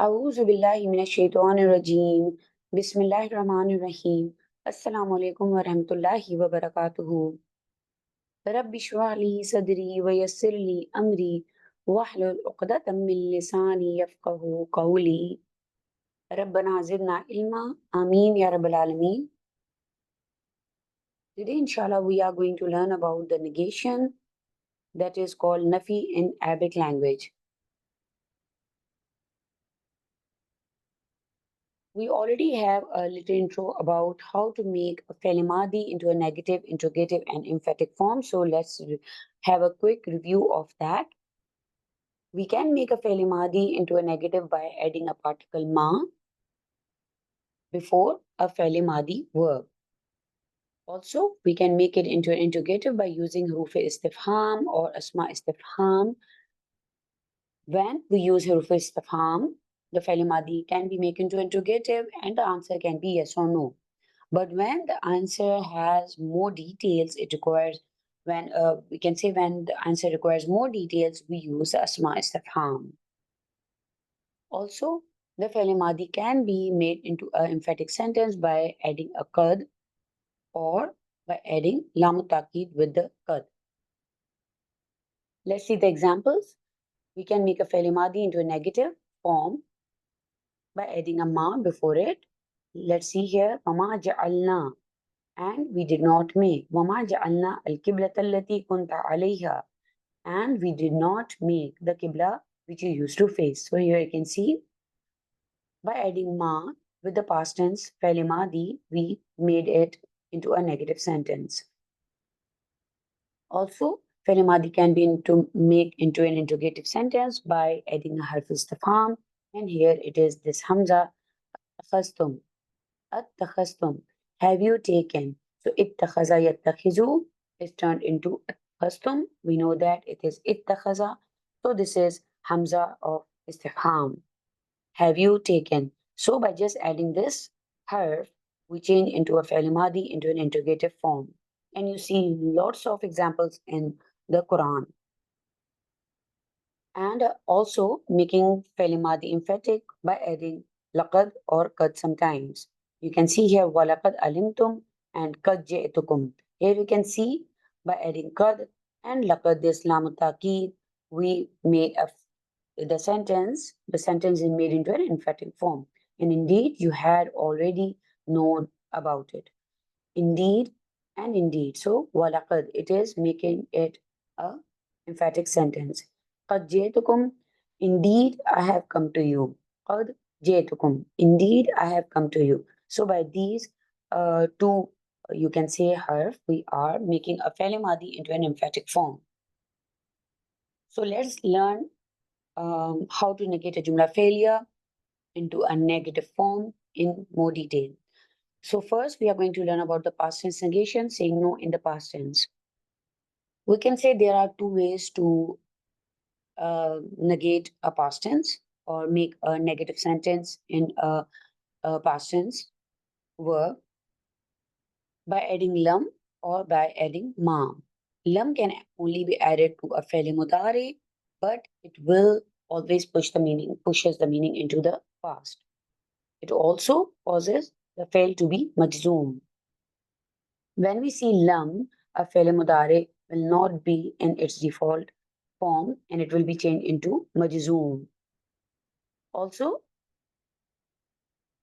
A'udhu billahi minash shaitanir rajim. Bismillahir rahmanir rahim. Assalamu alaikum wa rahmatullahi wa barakatuhu. Rabbi shrah li sadri wa yassir li amri wahlul 'uqdatam min lisani yafqahu qawli. Rabbana zidna ilma. Ameen ya rabbal alameen. Today inshallah we are going to learn about the negation that is called nafi in Arabic language. We already have a little intro about how to make a fi'l madi into a negative, interrogative, and emphatic form. So let's have a quick review of that. We can make a fi'l madi into a negative by adding a particle ma before a fi'l madi verb. Also, we can make it into an interrogative by using huruf istifham or asma istifham. When we use huruf istifham, the fi'l madi can be made into interrogative and the answer can be yes or no. But when the answer has more details, it requires we can say when the answer requires more details, we use asma istifham. Also, the fi'l madi can be made into an emphatic sentence by adding a qad or by adding lam ta'kid with the qad. Let's see the examples. We can make a fi'l madi into a negative form by adding a ma before it. Let's see here, mama ja'alna, and we did not make. وَمَا جَعَلْنَا الْقِبْلَةَ الَّتِي كُنْتَ عَلَيْهَا, and we did not make the qibla which you used to face. So here you can see by adding ma with the past tense fi'l madi, we made it into a negative sentence. Also, fi'l madi can be make into an interrogative sentence by adding a harf istifham, and here it is this hamza. Takhastum, at-takhastum, have you taken? So ittakhaza yattakhizu is turned into at-takhastum. We know that it is ittakhaza. So this is hamza of istifham. Have you taken? So by just adding this harf, we change into a fi'l madi into an interrogative form. And you see lots of examples in the Quran. And also making fi'l madi emphatic by adding laqad or qad sometimes. You can see here walaqad alimtum and qad ji'tukum. Here you can see by adding qad and laqad this lam ta'kid, we made the sentence is made into an emphatic form. And indeed you had already known about it. Indeed and indeed. So walaqad, it is making it a emphatic sentence. قد جئتكم, indeed I have come to you. قد جئتكم, indeed I have come to you. So by these two, you can say harf, we are making a fi'l madi into an emphatic form. So let's learn how to negate a jumla failure into a negative form in more detail. So first we are going to learn about the past tense negation, saying no in the past tense. We can say there are two ways to negate a past tense or make a negative sentence in a past tense verb by adding lam or by adding ma. Lam can only be added to a fi'l mudari, but it will always pushes the meaning into the past. It also causes the fi'l to be majzoom. When we see lam, a fi'l mudari will not be in its default form and it will be changed into majzoom. Also,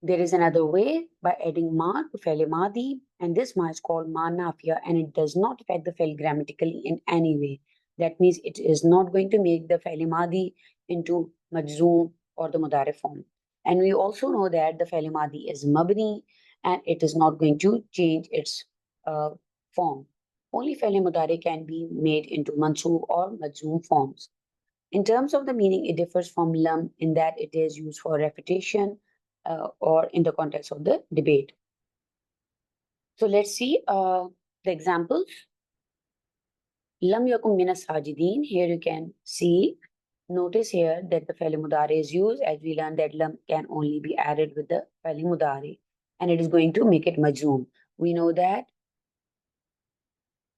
there is another way by adding ma to fi'l madi, and this ma is called ma nafiya, and it does not affect the fi'l grammatically in any way. That means it is not going to make the fi'l madi into majzoom or the mudari form. And we also know that the fi'l madi is mabni and it is not going to change its form. Only fi'l mudari can be made into mansoob or majzoom forms. In terms of the meaning, it differs from lam in that it is used for repetition or in the context of the debate. So let's see the examples. Lam yakum min sajidin. Here you can see, notice here that the fi'l mudari is used, as we learned that lam can only be added with the fi'l mudari and it is going to make it majzoom. We know that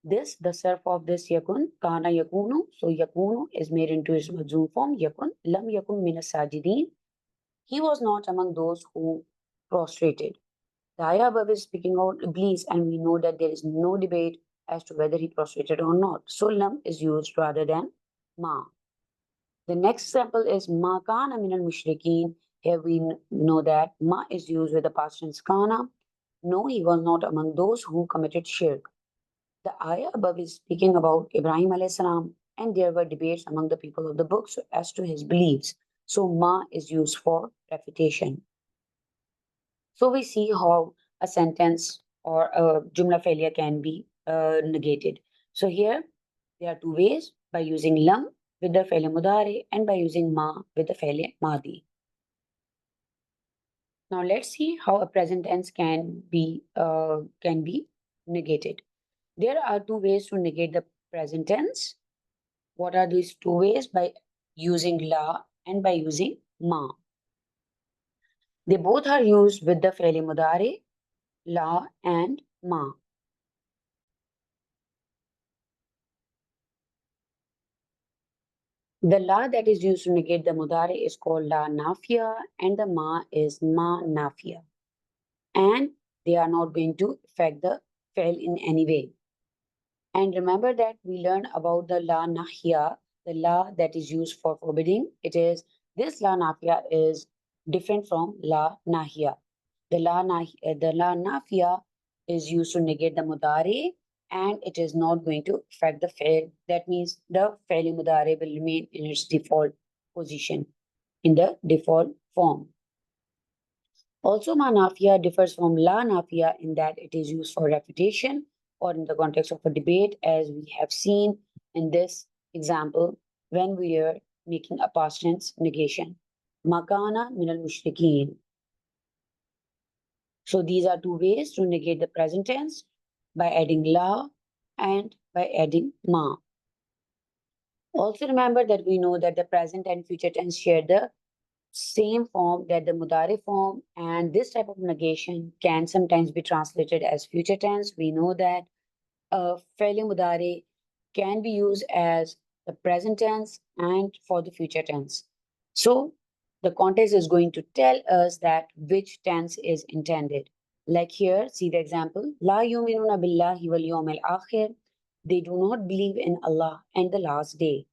this, the surf of this yakun, kana yakunu. So yakunu is made into its majzoom form, yakun. Lam yakun min sajidin. He was not among those who prostrated. The ayah above is speaking about Iblis, and we know that there is no debate as to whether he prostrated or not. So lam is used rather than ma. The next example is ma kana min al mushrikeen. Here we know that ma is used with the past tense kana. No, he was not among those who committed shirk. The ayah above is speaking about Ibrahim alayhi salam, and there were debates among the people of the book as to his beliefs. So ma is used for refutation. So we see how a sentence or a jumla failure can be negated. So here there are two ways, by using lam with the failure mudari and by using ma with the failure madi. Now let's see how a present tense can be negated. There are two ways to negate the present tense. What are these two ways? By using la and by using ma. They both are used with the failure mudari, la and ma. The la that is used to negate the mudari is called la nafia and the ma is ma nafia. And they are not going to affect the fail in any way. And remember that we learned about the la nahya, the la that is used for forbidding. This la nafia is different from la nahya. The la nafia is used to negate the mudari and it is not going to affect the fail. That means the faili mudari will remain in its default position, in the default form. Also, ma nafia differs from la nafia in that it is used for refutation or in the context of a debate, as we have seen in this example when we are making a past tense negation. Makana min al mushrikeen. So these are two ways to negate the present tense, by adding la and by adding ma. Also remember that we know that the present and future tense share the same form, that the mudari form, and this type of negation can sometimes be translated as future tense. We know that faili mudari can be used as the present tense and for the future tense. So the context is going to tell us that which tense is intended. Like here, see the example. La yuminuna billahi wal yawmil akhir. They do not believe in Allah and the last day.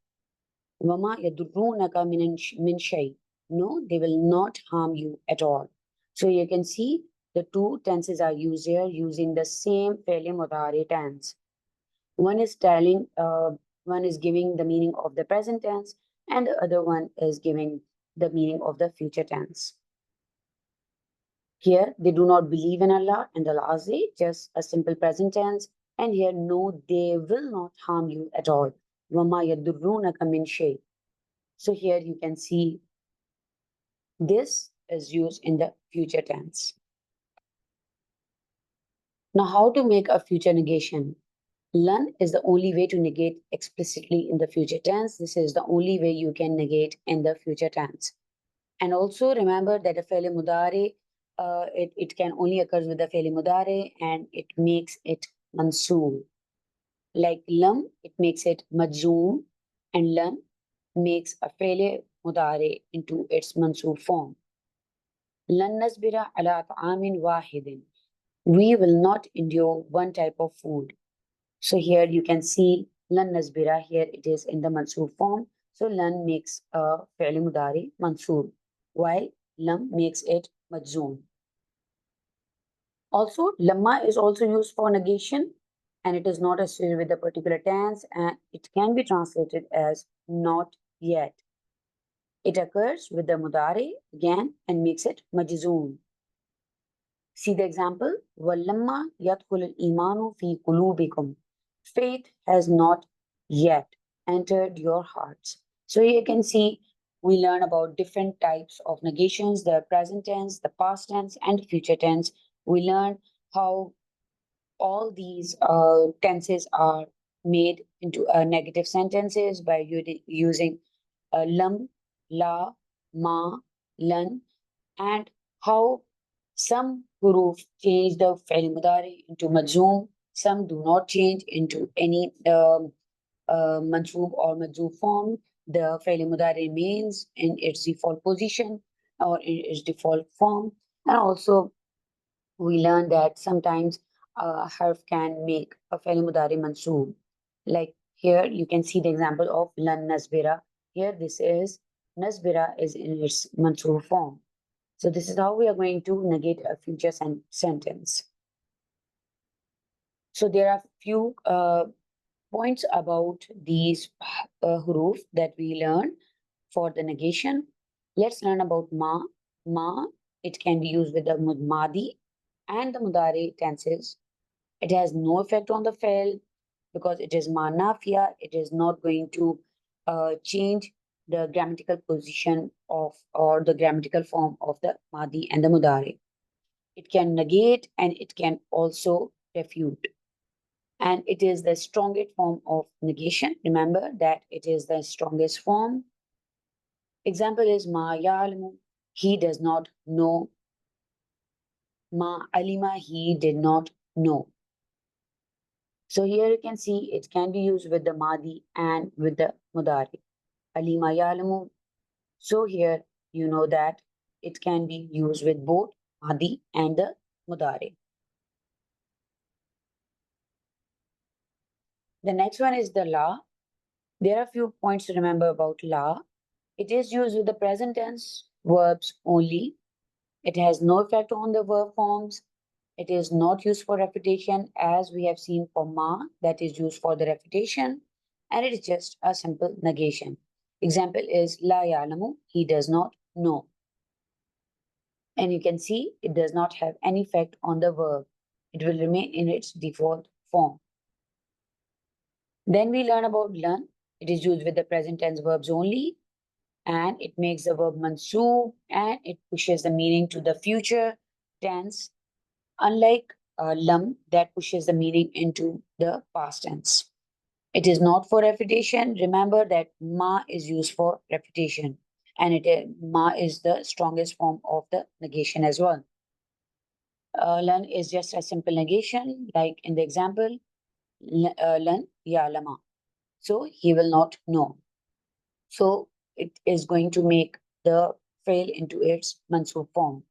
Wama yadurrunaka min shay. No, they will not harm you at all. So you can see the two tenses are used here using the same faili mudari tense. One is one is giving the meaning of the present tense, and the other one is giving the meaning of the future tense. Here, they do not believe in Allah and the last day, just a simple present tense. And here, no, they will not harm you at all. وَمَا يَضُرُّونَكَ مِنْ شَيْءٍ. So here you can see this is used in the future tense. Now, how to make a future negation? Lan is the only way to negate explicitly in the future tense. This is the only way you can negate in the future tense. And also remember that a faili mudari, it can only occur with the faili mudari and it makes it mansoob. Like lam, it makes it majzoom, and lan makes a faili mudari into its mansoob form. Lan nasbira ala ta'amin wahidin. We will not endure one type of food. So here you can see lan nasbira, here it is in the mansoob form. So lan makes a fi'li mudari mansoob, while lam makes it majzoom. Also, lamma is also used for negation and it is not associated with a particular tense and it can be translated as not yet. It occurs with the mudari again and makes it majzoom. See the example. وَلَمَّا يَدْخُلُ الْإِيمَانُ فِي قُلُوبِكُمْ. Faith has not yet entered your hearts. So here you can see we learn about different types of negations, the present tense, the past tense, and future tense. We learn how all these tenses are made into negative sentences by using lam, la, ma, lan, and how some huruf change the fi'l mudari into majzoom, some do not change into any mansoob or majzoom form. The fi'l mudari remains in its default position. or in its default form. And also we learned that sometimes a harf can make a fi'l mudari mansoob. Like here you can see the example of lan nasbira. Here this is nasbira is in its mansoob form. So this is how we are going to negate a future sentence. So there are few points about these huruf that we learn for the negation. Let's learn about ma. Ma, it can be used with the madi and the mudari tenses. It has no effect on the fail because it is ma nafiya. It is not going to change the grammatical position of or the grammatical form of the madi and the mudari. It can negate and it can also refute. And it is the strongest form of negation. Remember that it is the strongest form. Example is ma ya'lamu, he does not know. Ma alima, he did not know. So here you can see it can be used with the madi and with the mudari. Alima ya'lamu. So here you know that it can be used with both madi and the mudari. The next one is the la. There are a few points to remember about la. It is used with the present tense verbs only. It has no effect on the verb forms. It is not used for repetition as we have seen for ma, that is used for the repetition, and it is just a simple negation. Example is la ya'lamu, he does not know. And you can see it does not have any effect on the verb. It will remain in its default form. Then we learn about learn. It is used with the present tense verbs only, and it makes the verb mansoob and it pushes the meaning to the future tense, unlike lam that pushes the meaning into the past tense. It is not for repetition. Remember that ma is used for repetition, and ma is the strongest form of the negation as well. Lan is just a simple negation, like in the example, lan ya'lama. So he will not know. So it is going to make the fail into its mansoob form.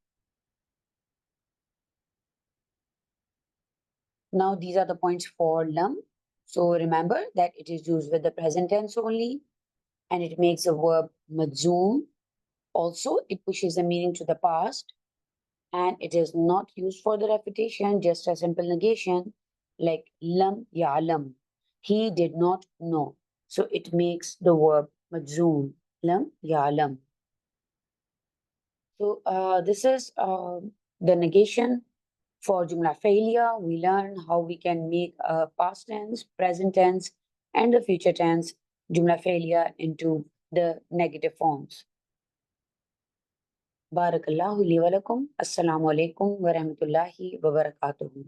Now these are the points for lam. So remember that it is used with the present tense only, and it makes the verb majzoom. Also, it pushes the meaning to the past, and it is not used for the repetition, just a simple negation like lam ya'lam. He did not know. So it makes the verb majzoom, lam ya'lam. So this is the negation for Jumla failure. We learn how we can make a past tense, present tense, and the future tense Jumla failure into the negative forms. Barakallahu li wa lakum. Assalamu alaikum wa rahmatullahi wa barakatuhu.